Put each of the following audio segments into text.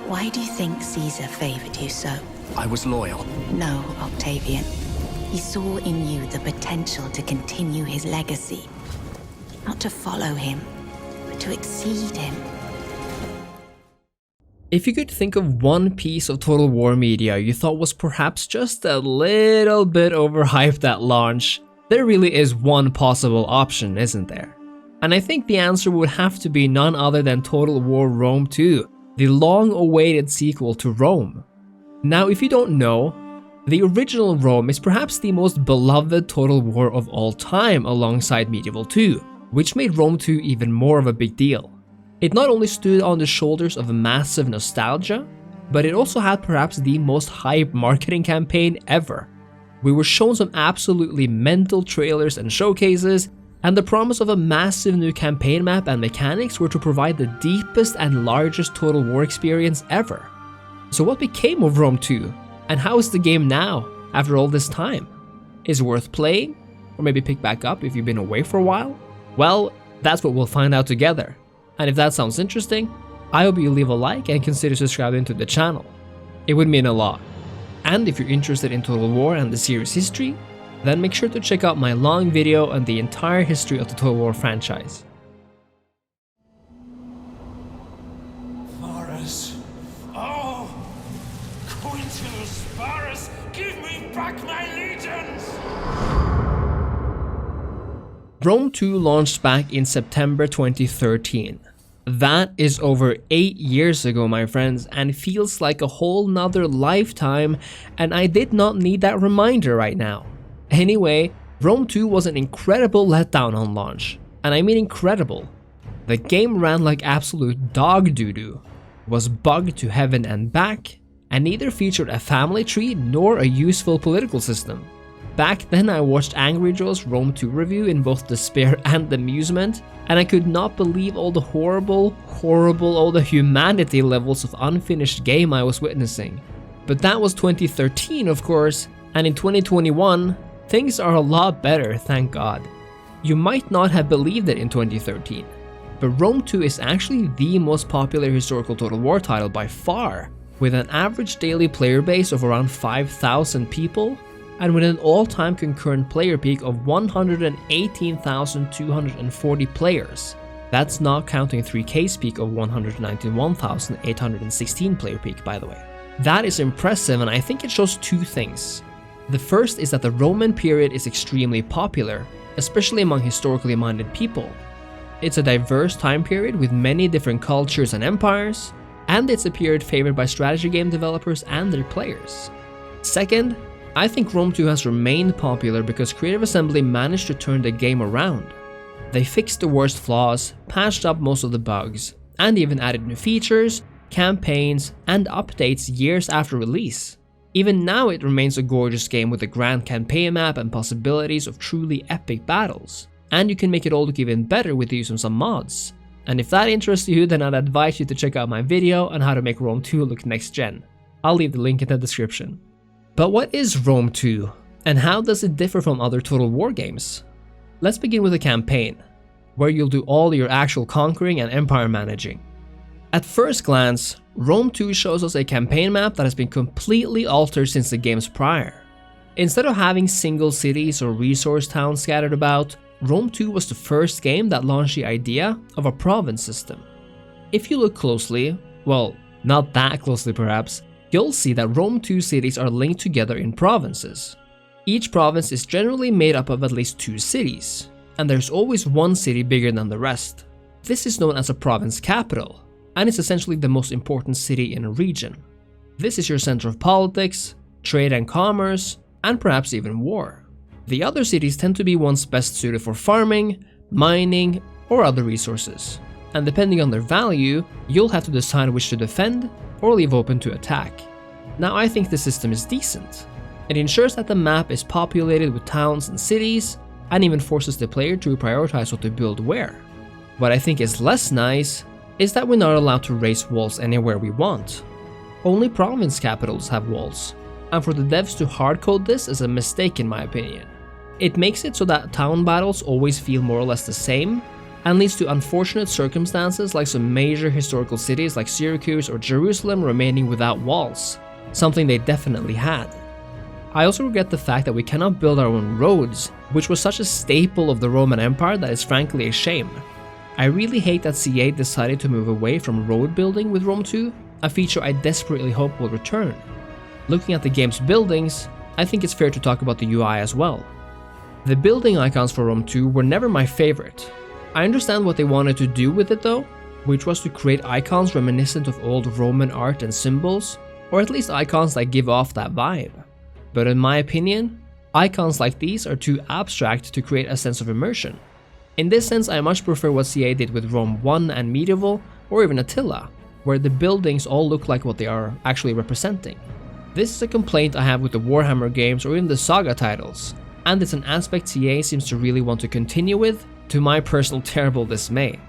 Why do you think Caesar favored you so? I was loyal. No, Octavian. He saw in you the potential to continue his legacy. Not to follow him, but to exceed him. If you could think of one piece of Total War media you thought was perhaps just a little bit overhyped at launch, there really is one possible option, isn't there? And I think the answer would have to be none other than Total War Rome 2, the long-awaited sequel to Rome. Now, if you don't know, the original Rome is perhaps the most beloved Total War of all time alongside Medieval 2, which made Rome 2 even more of a big deal. It not only stood on the shoulders of massive nostalgia, but it also had perhaps the most hype marketing campaign ever. We were shown some absolutely mental trailers and showcases, and the promise of a massive new campaign map and mechanics were to provide the deepest and largest Total War experience ever. So what became of Rome 2? And how is the game now, after all this time? Is it worth playing? Or maybe pick back up if you've been away for a while? Well, that's what we'll find out together. And if that sounds interesting, I hope you leave a like and consider subscribing to the channel. It would mean a lot. And if you're interested in Total War and the series history, then make sure to check out my long video on the entire history of the Total War franchise. Varus. Oh! Quintus Varus, give me back my legions! Rome 2 launched back in September 2013. That is over 8 years ago, my friends, and feels like a whole nother lifetime, and I did not need that reminder right now. Anyway, Rome 2 was an incredible letdown on launch, and I mean incredible. The game ran like absolute dog doo-doo, was bugged to heaven and back, and neither featured a family tree nor a useful political system. Back then I watched Angry Joe's Rome 2 review in both despair and amusement, and I could not believe all the horrible, all the humanity levels of unfinished game I was witnessing. But that was 2013, of course, and in 2021, things are a lot better, thank God. You might not have believed it in 2013, but Rome 2 is actually the most popular historical Total War title by far, with an average daily player base of around 5,000 people, and with an all-time concurrent player peak of 118,240 players. That's not counting 3K's peak of 191,816 player peak, by the way. That is impressive, and I think it shows two things. The first is that the Roman period is extremely popular, especially among historically minded people. It's a diverse time period with many different cultures and empires, and it's a period favored by strategy game developers and their players. Second, I think Rome 2 has remained popular because Creative Assembly managed to turn the game around. They fixed the worst flaws, patched up most of the bugs, and even added new features, campaigns, and updates years after release. Even now it remains a gorgeous game with a grand campaign map and possibilities of truly epic battles. And you can make it all look even better with the use of some mods. And if that interests you, then I'd advise you to check out my video on how to make Rome 2 look next gen. I'll leave the link in the description. But what is Rome 2, and how does it differ from other Total War games? Let's begin with the campaign, where you'll do all your actual conquering and empire managing. At first glance, Rome 2 shows us a campaign map that has been completely altered since the games prior. Instead of having single cities or resource towns scattered about, Rome 2 was the first game that launched the idea of a province system. If you look closely, well, not that closely perhaps, you'll see that Rome 2 cities are linked together in provinces. Each province is generally made up of at least 2 cities, and there's always one city bigger than the rest. This is known as a province capital, and it's essentially the most important city in a region. This is your center of politics, trade and commerce, and perhaps even war. The other cities tend to be ones best suited for farming, mining, or other resources, and depending on their value, you'll have to decide which to defend or leave open to attack. Now I think the system is decent. It ensures that the map is populated with towns and cities, and even forces the player to prioritize what to build where. What I think is less nice is that we're not allowed to raise walls anywhere we want. Only province capitals have walls, and for the devs to hardcode this is a mistake in my opinion. It makes it so that town battles always feel more or less the same, and leads to unfortunate circumstances like some major historical cities like Syracuse or Jerusalem remaining without walls, something they definitely had. I also regret the fact that we cannot build our own roads, which was such a staple of the Roman Empire that is frankly a shame. I really hate that CA decided to move away from road building with Rome 2, a feature I desperately hope will return. Looking at the game's buildings, I think it's fair to talk about the UI as well. The building icons for Rome 2 were never my favorite. I understand what they wanted to do with it though, which was to create icons reminiscent of old Roman art and symbols, or at least icons that give off that vibe. But in my opinion, icons like these are too abstract to create a sense of immersion. In this sense, I much prefer what CA did with Rome 1 and Medieval, or even Attila, where the buildings all look like what they are actually representing. This is a complaint I have with the Warhammer games or even the Saga titles, and it's an aspect CA seems to really want to continue with, to my personal terrible dismay.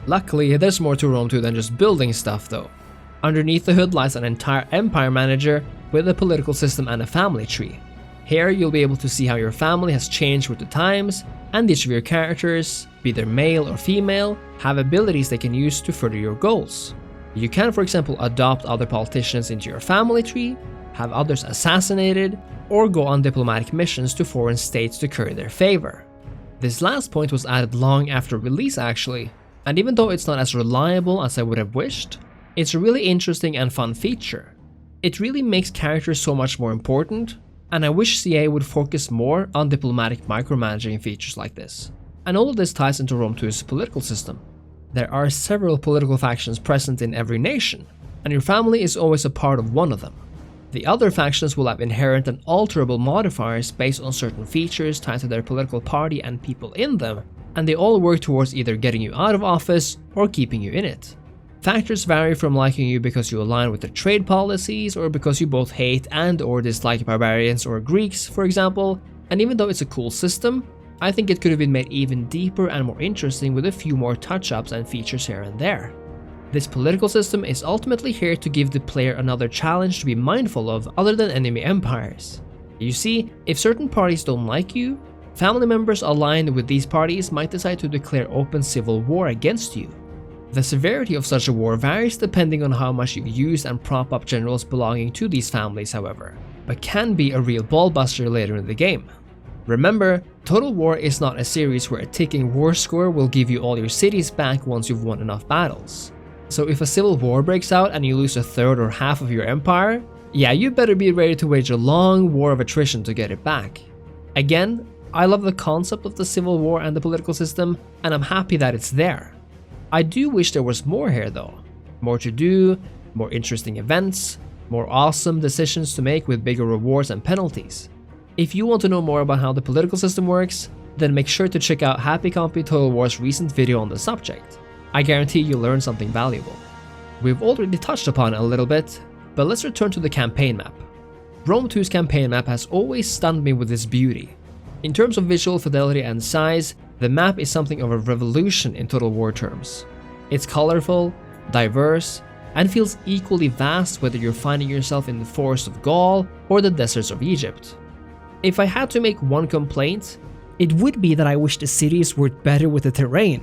Luckily, there's more to Rome 2 than just building stuff though. Underneath the hood lies an entire empire manager with a political system and a family tree. Here you'll be able to see how your family has changed with the times, and each of your characters, be they male or female, have abilities they can use to further your goals. You can, for example, adopt other politicians into your family tree, have others assassinated, or go on diplomatic missions to foreign states to curry their favor. This last point was added long after release actually, and even though it's not as reliable as I would have wished, it's a really interesting and fun feature. It really makes characters so much more important, and I wish CA would focus more on diplomatic micromanaging features like this. And all of this ties into Rome 2's political system. There are several political factions present in every nation, and your family is always a part of one of them. The other factions will have inherent and alterable modifiers based on certain features tied to their political party and people in them, and they all work towards either getting you out of office or keeping you in it. Factors vary from liking you because you align with their trade policies, or because you both hate and or dislike barbarians or Greeks, for example, and even though it's a cool system, I think it could have been made even deeper and more interesting with a few more touch-ups and features here and there. This political system is ultimately here to give the player another challenge to be mindful of other than enemy empires. You see, if certain parties don't like you, family members aligned with these parties might decide to declare open civil war against you. The severity of such a war varies depending on how much you use and prop up generals belonging to these families however, but can be a real ballbuster later in the game. Remember, Total War is not a series where a ticking war score will give you all your cities back once you've won enough battles. So if a civil war breaks out and you lose a third or half of your empire, yeah, you better be ready to wage a long war of attrition to get it back. Again, I love the concept of the civil war and the political system, and I'm happy that it's there. I do wish there was more here though. More to do, more interesting events, more awesome decisions to make with bigger rewards and penalties. If you want to know more about how the political system works, then make sure to check out Happy Compy Total War's recent video on the subject. I guarantee you'll learn something valuable. We've already touched upon it a little bit, but let's return to the campaign map. Rome 2's campaign map has always stunned me with its beauty. In terms of visual fidelity and size, the map is something of a revolution in Total War terms. It's colorful, diverse, and feels equally vast whether you're finding yourself in the forests of Gaul or the deserts of Egypt. If I had to make one complaint, it would be that I wish the cities worked better with the terrain.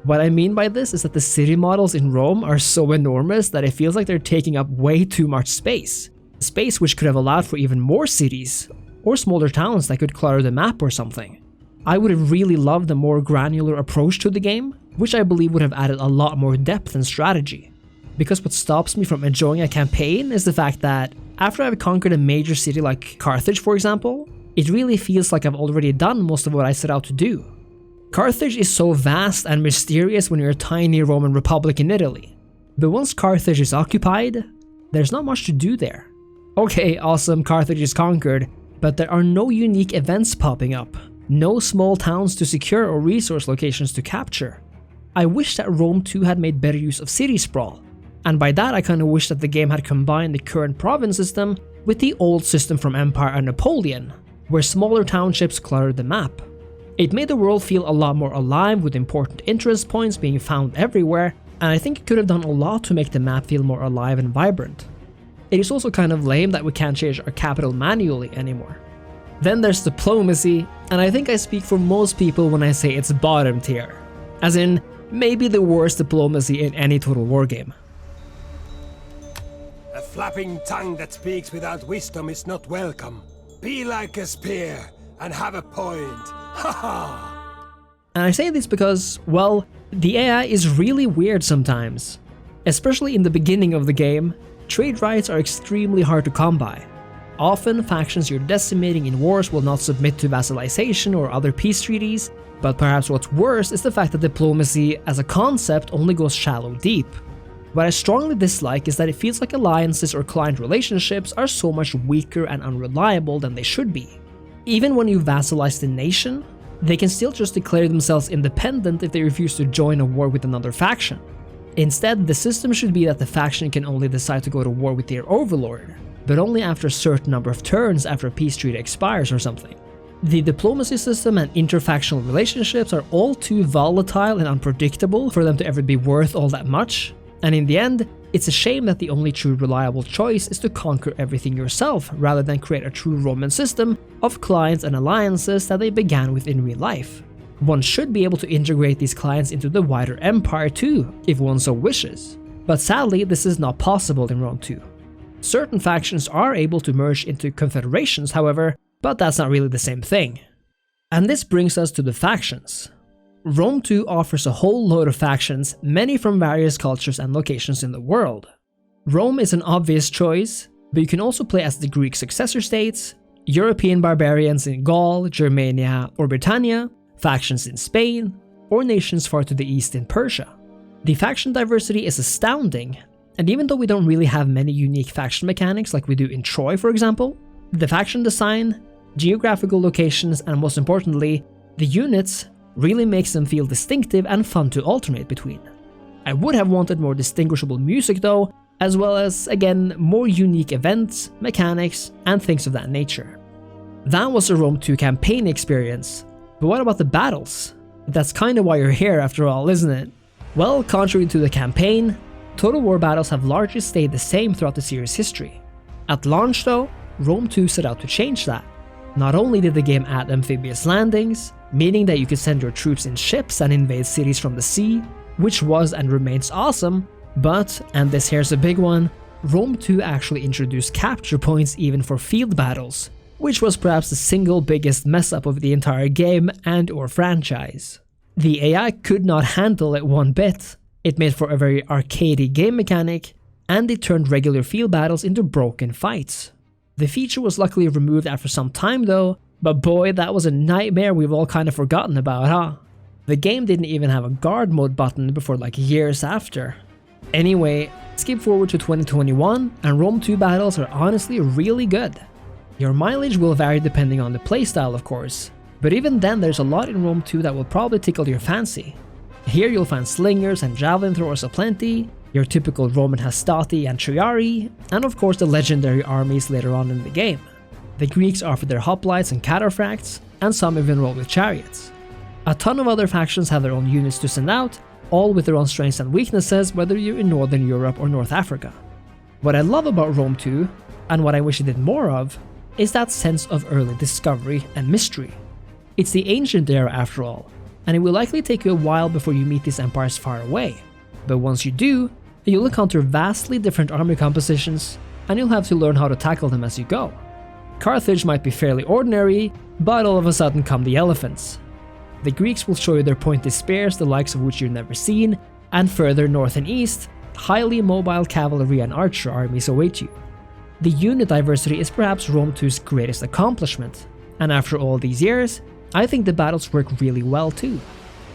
What I mean by this is that the city models in Rome are so enormous that it feels like they're taking up way too much space. Space which could have allowed for even more cities, or smaller towns that could clutter the map or something. I would have really loved a more granular approach to the game, which I believe would have added a lot more depth and strategy. Because what stops me from enjoying a campaign is the fact that after I've conquered a major city like Carthage for example, it really feels like I've already done most of what I set out to do. Carthage is so vast and mysterious when you're a tiny Roman republic in Italy. But once Carthage is occupied, there's not much to do there. Okay, awesome, Carthage is conquered, but there are no unique events popping up, no small towns to secure or resource locations to capture. I wish that Rome 2 had made better use of city sprawl, and by that I kinda wish that the game had combined the current province system with the old system from Empire and Napoleon, where smaller townships cluttered the map. It made the world feel a lot more alive with important interest points being found everywhere, and I think it could have done a lot to make the map feel more alive and vibrant. It is also kind of lame that we can't change our capital manually anymore. Then there's diplomacy, and I think I speak for most people when I say it's bottom tier. As in, maybe the worst diplomacy in any Total War game. A flapping tongue that speaks without wisdom is not welcome. Be like a spear and have a point. Ha ha! And I say this because, well, the AI is really weird sometimes. Especially in the beginning of the game, trade rights are extremely hard to come by. Often, factions you're decimating in wars will not submit to vassalization or other peace treaties, but perhaps what's worse is the fact that diplomacy as a concept only goes shallow deep. What I strongly dislike is that it feels like alliances or client relationships are so much weaker and unreliable than they should be. Even when you vassalize the nation, they can still just declare themselves independent if they refuse to join a war with another faction. Instead, the system should be that the faction can only decide to go to war with their overlord, but only after a certain number of turns after a peace treaty expires or something. The diplomacy system and interfactional relationships are all too volatile and unpredictable for them to ever be worth all that much, and in the end, it's a shame that the only true reliable choice is to conquer everything yourself rather than create a true Roman system of clients and alliances that they began with in real life. One should be able to integrate these clients into the wider empire too, if one so wishes. But sadly, this is not possible in Rome 2. Certain factions are able to merge into confederations, however, but that's not really the same thing. And this brings us to the factions. Rome 2 offers a whole load of factions, many from various cultures and locations in the world. Rome is an obvious choice, but you can also play as the Greek successor states, European barbarians in Gaul, Germania, or Britannia, factions in Spain, or nations far to the east in Persia. The faction diversity is astounding, and even though we don't really have many unique faction mechanics like we do in Troy for example, the faction design, geographical locations, and most importantly, the units really makes them feel distinctive and fun to alternate between. I would have wanted more distinguishable music though, as well as, again, more unique events, mechanics, and things of that nature. That was a Rome 2 campaign experience, but what about the battles? That's kinda why you're here after all, isn't it? Well, contrary to the campaign, Total War battles have largely stayed the same throughout the series' history. At launch though, Rome 2 set out to change that. Not only did the game add amphibious landings, meaning that you could send your troops in ships and invade cities from the sea, which was and remains awesome, but, and this here's a big one, Rome 2 actually introduced capture points even for field battles, which was perhaps the single biggest mess up of the entire game and or franchise. The AI could not handle it one bit. It made for a very arcadey game mechanic, and it turned regular field battles into broken fights. The feature was luckily removed after some time though, but boy, that was a nightmare we've all kind of forgotten about, huh? The game didn't even have a guard mode button before like years after. Anyway, skip forward to 2021 and Rome 2 battles are honestly really good. Your mileage will vary depending on the playstyle of course, but even then there's a lot in Rome 2 that will probably tickle your fancy. Here you'll find slingers and javelin throwers aplenty, your typical Roman hastati and triarii, and of course the legendary armies later on in the game. The Greeks offer their hoplites and cataphracts, and some even roll with chariots. A ton of other factions have their own units to send out, all with their own strengths and weaknesses whether you're in Northern Europe or North Africa. What I love about Rome 2, and what I wish it did more of, is that sense of early discovery and mystery. It's the ancient era after all, and it will likely take you a while before you meet these empires far away. But once you do, you'll encounter vastly different army compositions, and you'll have to learn how to tackle them as you go. Carthage might be fairly ordinary, but all of a sudden come the elephants. The Greeks will show you their pointed spears, the likes of which you've never seen, and further north and east, highly mobile cavalry and archer armies await you. The unit diversity is perhaps Rome 2's greatest accomplishment, and after all these years, I think the battles work really well too.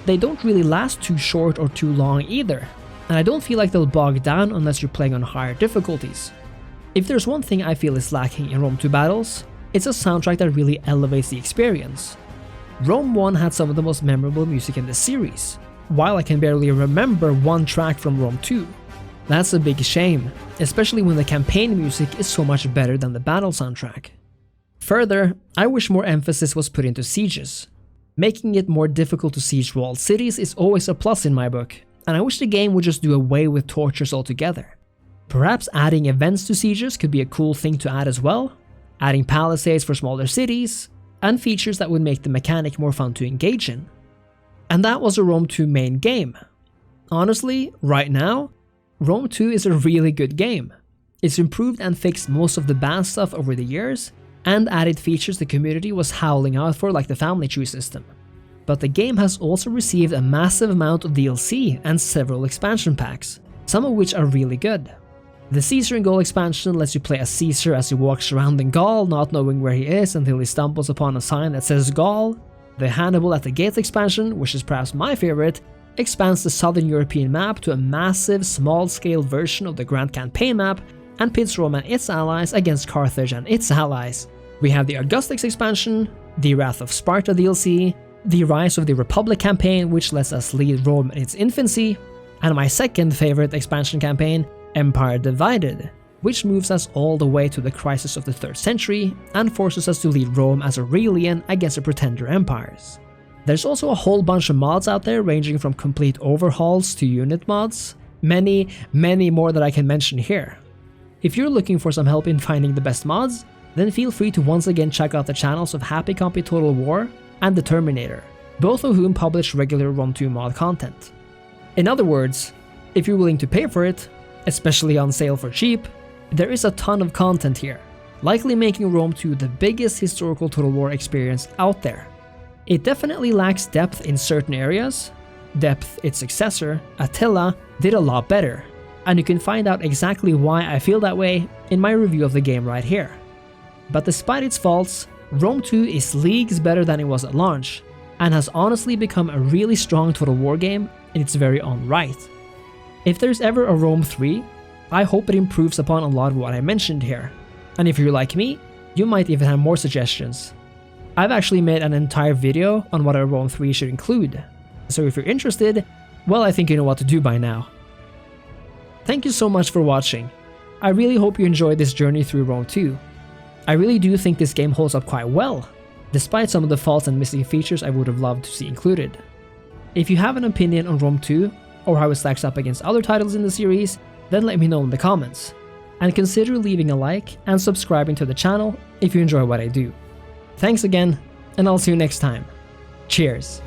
They don't really last too short or too long either, and I don't feel like they'll bog down unless you're playing on higher difficulties. If there's one thing I feel is lacking in Rome 2 battles, it's a soundtrack that really elevates the experience. Rome 1 had some of the most memorable music in the series, while I can barely remember one track from Rome 2. That's a big shame, especially when the campaign music is so much better than the battle soundtrack. Further, I wish more emphasis was put into sieges. Making it more difficult to siege walled cities is always a plus in my book, and I wish the game would just do away with tortures altogether. Perhaps adding events to sieges could be a cool thing to add as well, adding palisades for smaller cities, and features that would make the mechanic more fun to engage in. And that was a Rome 2 main game. Honestly, right now, Rome 2 is a really good game. It's improved and fixed most of the bad stuff over the years, and added features the community was howling out for, like the family tree system. But the game has also received a massive amount of DLC and several expansion packs, some of which are really good. The Caesar in Gaul expansion lets you play as Caesar as he walks around in Gaul, not knowing where he is until he stumbles upon a sign that says Gaul. The Hannibal at the Gates expansion, which is perhaps my favorite, expands the southern European map to a massive, small-scale version of the Grand Campaign map and pits Rome and its allies against Carthage and its allies. We have the Augustus expansion, the Wrath of Sparta DLC, the Rise of the Republic campaign, which lets us lead Rome in its infancy, and my second favorite expansion campaign, Empire Divided, which moves us all the way to the crisis of the 3rd century and forces us to lead Rome as Aurelian against the pretender empires. There's also a whole bunch of mods out there ranging from complete overhauls to unit mods, many more that I can mention here. If you're looking for some help in finding the best mods, then feel free to once again check out the channels of Happy Compy Total War and The Terminator, both of whom publish regular Rome 2 mod content. In other words, if you're willing to pay for it, especially on sale for cheap, there is a ton of content here, likely making Rome 2 the biggest historical Total War experience out there. It definitely lacks depth in certain areas. Depth its successor, Attila, did a lot better, and you can find out exactly why I feel that way in my review of the game right here. But despite its faults, Rome 2 is leagues better than it was at launch, and has honestly become a really strong Total War game in its very own right. If there's ever a Rome 3, I hope it improves upon a lot of what I mentioned here, and if you're like me, you might even have more suggestions. I've actually made an entire video on what a Rome 3 should include, so if you're interested, well, I think you know what to do by now. Thank you so much for watching. I really hope you enjoyed this journey through Rome 2. I really do think this game holds up quite well, despite some of the faults and missing features I would have loved to see included. If you have an opinion on Rome 2, or how it stacks up against other titles in the series, then let me know in the comments. And consider leaving a like and subscribing to the channel if you enjoy what I do. Thanks again, and I'll see you next time. Cheers!